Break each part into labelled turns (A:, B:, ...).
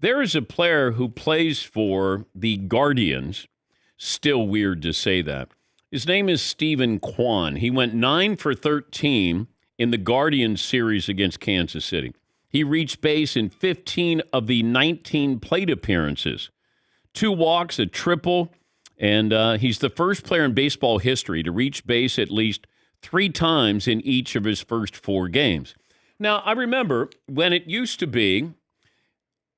A: There is a player who plays for the Guardians. Still weird to say that. His name is Stephen Kwan. He went 9 for 13 in the Guardians series against Kansas City. He reached base in 15 of the 19 plate appearances. 2 walks, a triple, and he's the first player in baseball history to reach base at least 3 times in each of his first 4 games. Now, I remember when it used to be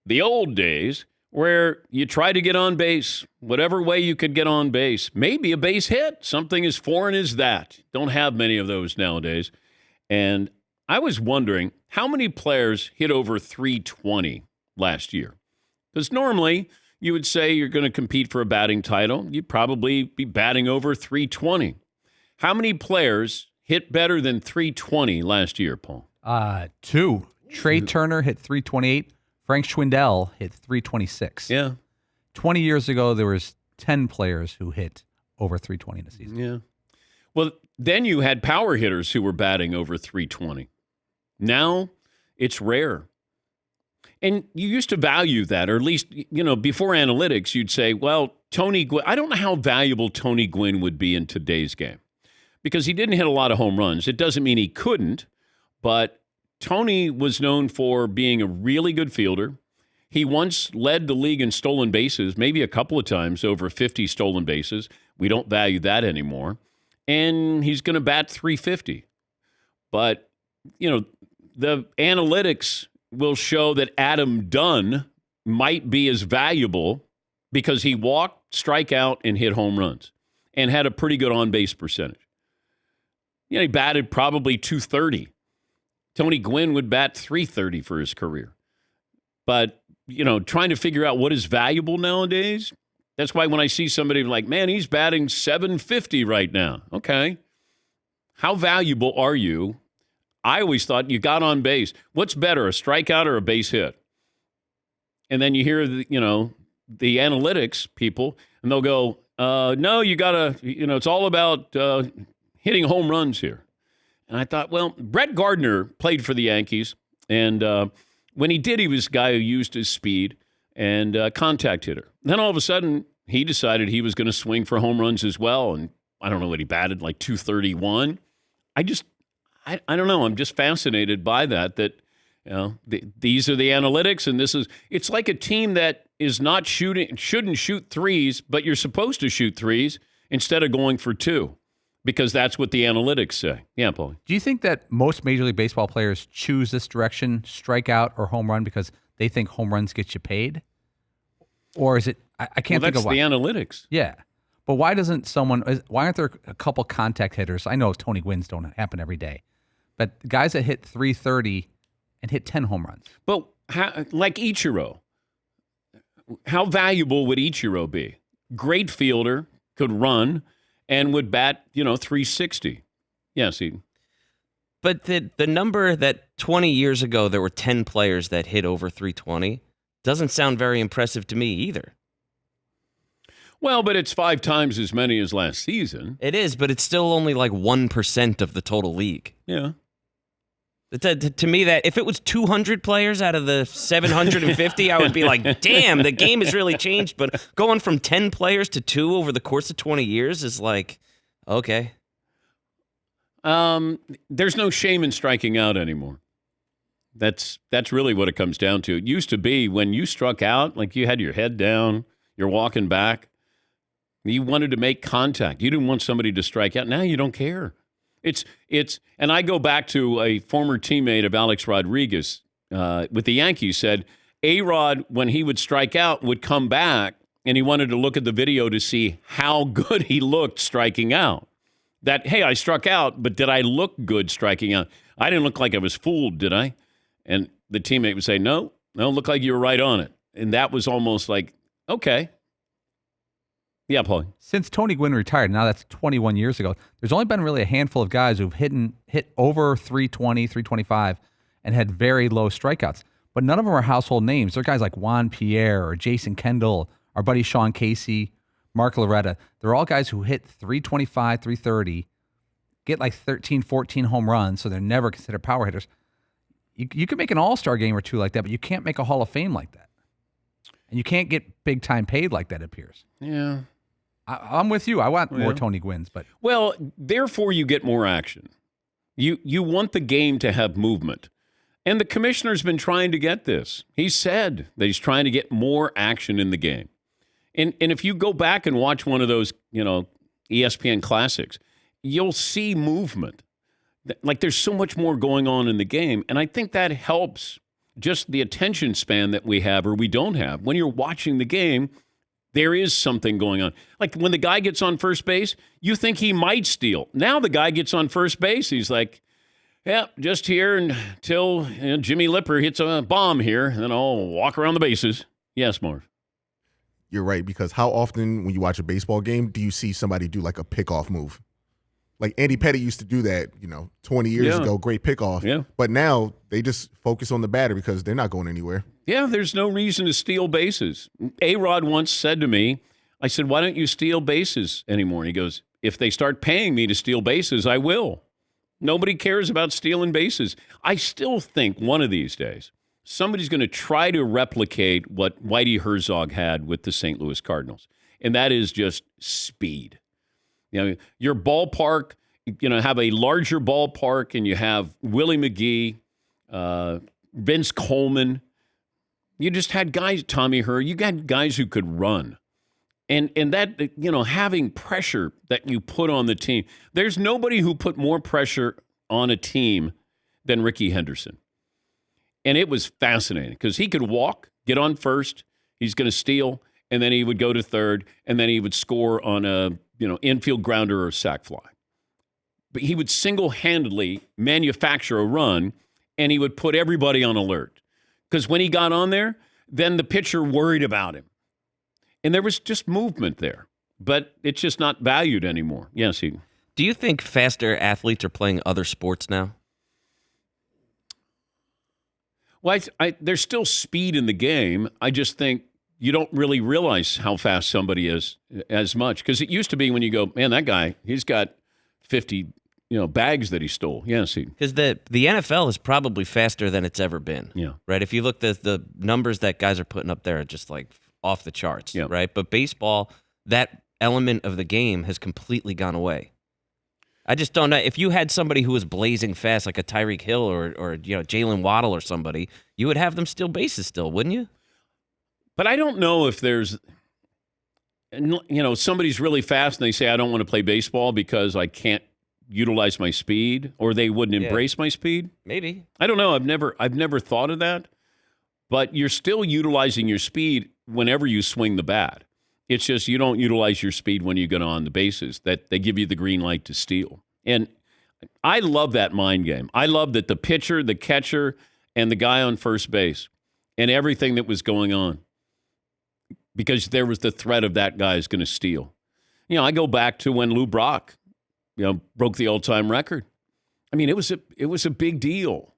A: the old days where you try to get on base, whatever way you could get on base, maybe a base hit, something as foreign as that. Don't have many of those nowadays. And I was wondering how many players hit over 320 last year? Because normally you would say you're going to compete for a batting title. You'd probably be batting over 320. How many players hit better than 320 last year, Paul?
B: 2. Trey Turner hit 328. Frank Schwindel hit 326.
A: Yeah.
B: 20 years ago, there was 10 players who hit over 320 in a season.
A: Yeah. Well, then you had power hitters who were batting over 320. Now it's rare. And you used to value that, or at least, before analytics, you'd say, well, Tony Gwynn, I don't know how valuable Tony Gwynn would be in today's game because he didn't hit a lot of home runs. It doesn't mean he couldn't, but Tony was known for being a really good fielder. He once led the league in stolen bases, maybe a couple of times, over 50 stolen bases. We don't value that anymore. And he's going to bat 350. But, the analytics will show that Adam Dunn might be as valuable because he walked, strike out, and hit home runs and had a pretty good on-base percentage. He batted probably 230. Tony Gwynn would bat 330 for his career. But, trying to figure out what is valuable nowadays, that's why when I see somebody like, man, he's batting 750 right now. Okay. How valuable are you? I always thought you got on base. What's better, a strikeout or a base hit? And then you hear, the analytics people, and they'll go, no, you got to, it's all about hitting home runs here. And I thought, well, Brett Gardner played for the Yankees, and when he did, he was a guy who used his speed and contact hitter. Then all of a sudden, he decided he was going to swing for home runs as well, and I don't know what he batted, like 231. I don't know. I'm just fascinated by that these are the analytics, and it's like a team that is not shouldn't shoot threes, but you're supposed to shoot threes instead of going for 2. Because that's what the analytics say. Yeah, Paul.
B: Do you think that most Major League Baseball players choose this direction, strikeout or home run, because they think home runs get you paid? Or is it, I can't think of why.
A: That's the analytics.
B: Yeah. But why aren't there a couple contact hitters? I know Tony Gwynn's don't happen every day. But guys that hit 330 and hit 10 home runs.
A: But like Ichiro, how valuable would Ichiro be? Great fielder, could run, and would bat, 360. Yes, Eden.
C: But the number that 20 years ago there were 10 players that hit over 320 doesn't sound very impressive to me either.
A: Well, but it's 5 times as many as last season.
C: It is, but it's still only like 1% of the total league.
A: Yeah.
C: To me, that if it was 200 players out of the 750, I would be like, damn, the game has really changed. But going from 10 players to 2 over the course of 20 years is like, okay.
A: There's no shame in striking out anymore. That's really what it comes down to. It used to be when you struck out, like you had your head down, you're walking back, you wanted to make contact. You didn't want somebody to strike out. Now you don't care. And I go back to a former teammate of Alex Rodriguez with the Yankees said, A-Rod, when he would strike out, would come back, and he wanted to look at the video to see how good he looked striking out. That, hey, I struck out, but did I look good striking out? I didn't look like I was fooled, did I? And the teammate would say, no, look like you were right on it. And that was almost like, okay. Yeah, Paul.
B: Since Tony Gwynn retired, now that's 21 years ago, there's only been really a handful of guys who've hit over 320, 325 and had very low strikeouts. But none of them are household names. They're guys like Juan Pierre or Jason Kendall, our buddy Sean Casey, Mark Loretta. They're all guys who hit 325, 330, get like 13, 14 home runs, so they're never considered power hitters. You can make an all-star game or two like that, but you can't make a Hall of Fame like that. And you can't get big time paid like that, it appears.
A: Yeah.
B: I'm with you. I want more Tony Gwynns, but
A: Well, therefore you get more action. You want the game to have movement. And the commissioner's been trying to get this. He said that he's trying to get more action in the game. And if you go back and watch one of those, ESPN classics, you'll see movement. Like there's so much more going on in the game. And I think that helps just the attention span that we have or we don't have. When you're watching the game, there is something going on. Like when the guy gets on first base, you think he might steal. Now the guy gets on first base, he's like, yeah, just here until Jimmy Lipper hits a bomb here, and then I'll walk around the bases. Yes, Marv.
D: You're right, because how often when you watch a baseball game do you see somebody do like a pickoff move? Like Andy Pettitte used to do that, 20 years ago, great pickoff.
A: Yeah.
D: But now they just focus on the batter because they're not going anywhere.
A: Yeah, there's no reason to steal bases. A-Rod once said to me, I said, why don't you steal bases anymore? And he goes, if they start paying me to steal bases, I will. Nobody cares about stealing bases. I still think one of these days, somebody's going to try to replicate what Whitey Herzog had with the St. Louis Cardinals, and that is just speed. Your ballpark, have a larger ballpark, and you have Willie McGee, Vince Coleman. You just had guys, Tommy Herr, you got guys who could run. And that, having pressure that you put on the team. There's nobody who put more pressure on a team than Rickey Henderson. And it was fascinating because he could walk, get on first, he's going to steal, and then he would go to third, and then he would score on a, infield grounder or a sac fly. But he would single-handedly manufacture a run, and he would put everybody on alert. Because when he got on there, then the pitcher worried about him. And there was just movement there. But it's just not valued anymore. Yes, Eden.
C: Do you think faster athletes are playing other sports now?
A: Well, there's still speed in the game. I just think you don't really realize how fast somebody is as much. Because it used to be when you go, man, that guy, he's got 50 bags that he stole. Yes,
C: because the NFL is probably faster than it's ever been.
A: Yeah.
C: Right. If you look at the numbers that guys are putting up there are just like off the charts.
A: Yeah.
C: Right. But baseball, that element of the game has completely gone away. I just don't know. If you had somebody who was blazing fast, like a Tyreek Hill or Jalen Waddle or somebody, you would have them steal bases still, wouldn't you?
A: But I don't know if there's, somebody's really fast and they say, I don't want to play baseball because I can't utilize my speed, or they wouldn't embrace my speed.
C: Maybe.
A: I don't know. I've never thought of that. But you're still utilizing your speed whenever you swing the bat. It's just you don't utilize your speed when you get on the bases. That they give you the green light to steal. And I love that mind game. I love that the pitcher, the catcher, and the guy on first base and everything that was going on. Because there was the threat of that guy's going to steal. I go back to when Lou Brock, broke the all-time record. I mean, it was a big deal.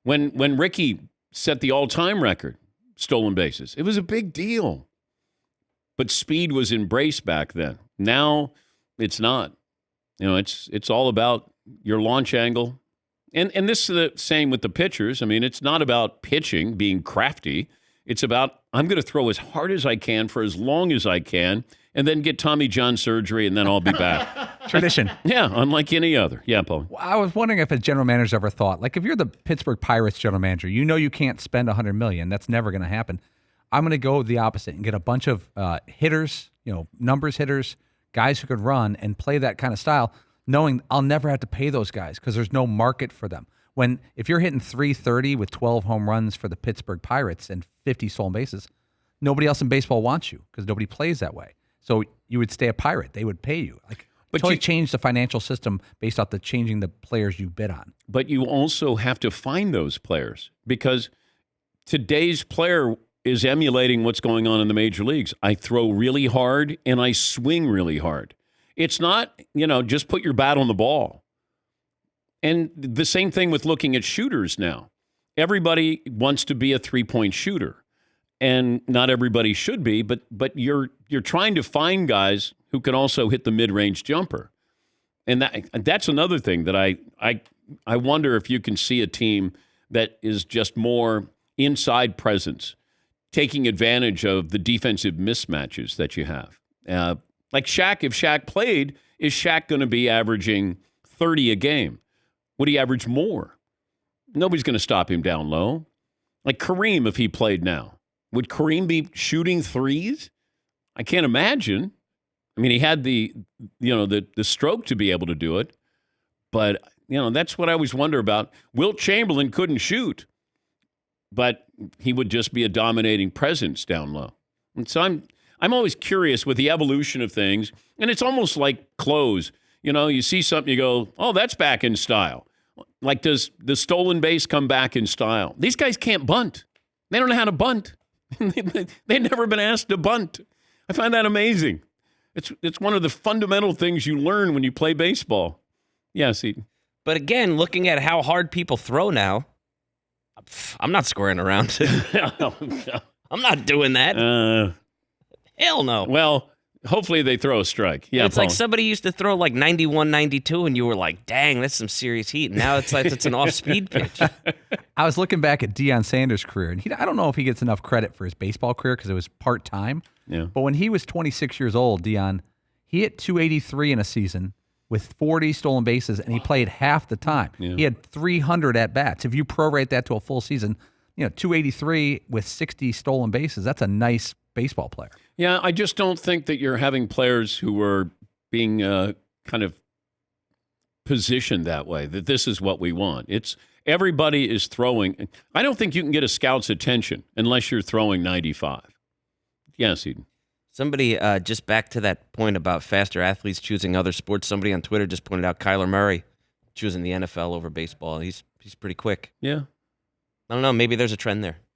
A: When Rickey set the all-time record, stolen bases, it was a big deal. But speed was embraced back then. Now it's not. It's all about your launch angle. And this is the same with the pitchers. I mean, it's not about pitching, being crafty. It's about I'm going to throw as hard as I can for as long as I can and then get Tommy John surgery, and then I'll be back.
B: Tradition.
A: Yeah, unlike any other. Yeah, Paul.
B: I was wondering if a general manager's ever thought, like if you're the Pittsburgh Pirates general manager, you can't spend $100 million. That's never going to happen. I'm going to go the opposite and get a bunch of hitters, numbers hitters, guys who could run and play that kind of style, knowing I'll never have to pay those guys because there's no market for them. If you're hitting 330 with 12 home runs for the Pittsburgh Pirates and 50 stolen bases, nobody else in baseball wants you because nobody plays that way. So you would stay a Pirate. They would pay you. But totally change the financial system based off changing the players you bid on.
A: But you also have to find those players because today's player is emulating what's going on in the major leagues. I throw really hard and I swing really hard. It's not, just put your bat on the ball. And the same thing with looking at shooters now. Everybody wants to be a three-point shooter. And not everybody should be, but you're trying to find guys who can also hit the mid-range jumper. And that's another thing that I wonder if you can see a team that is just more inside presence taking advantage of the defensive mismatches that you have. Like Shaq, if Shaq played, is Shaq going to be averaging 30 a game? Would he average more? Nobody's going to stop him down low. Like Kareem, if he played now, would Kareem be shooting threes? I can't imagine. I mean, he had the stroke to be able to do it, but that's what I always wonder about. Wilt Chamberlain couldn't shoot, but he would just be a dominating presence down low. And so I'm always curious with the evolution of things, and it's almost like clothes. You see something, you go, oh, that's back in style. Like, does the stolen base come back in style? These guys can't bunt. They don't know how to bunt. They've never been asked to bunt. I find that amazing. It's one of the fundamental things you learn when you play baseball. Yes, Eden.
C: But again, looking at how hard people throw now, I'm not squaring around. I'm not doing that. Hell no.
A: Well, hopefully they throw a strike. Yeah,
C: it's
A: Paul.
C: like somebody used to throw like 91, 92, and you were like, dang, that's some serious heat. Now it's like it's an off-speed pitch.
B: I was looking back at Deion Sanders' career, and I don't know if he gets enough credit for his baseball career because it was part-time.
A: Yeah.
B: But when he was 26 years old, Deion, he hit 283 in a season with 40 stolen bases, and he played half the time.
A: Yeah.
B: He had 300 at-bats. If you prorate that to a full season, 283 with 60 stolen bases, that's a nice baseball player.
A: Yeah, I just don't think that you're having players who are being kind of positioned that way, that this is what we want. It's everybody is throwing. I don't think you can get a scout's attention unless you're throwing 95. Yes, Eden.
C: Somebody, just back to that point about faster athletes choosing other sports, somebody on Twitter just pointed out Kyler Murray choosing the NFL over baseball. He's pretty quick.
A: Yeah.
C: I don't know. Maybe there's a trend there.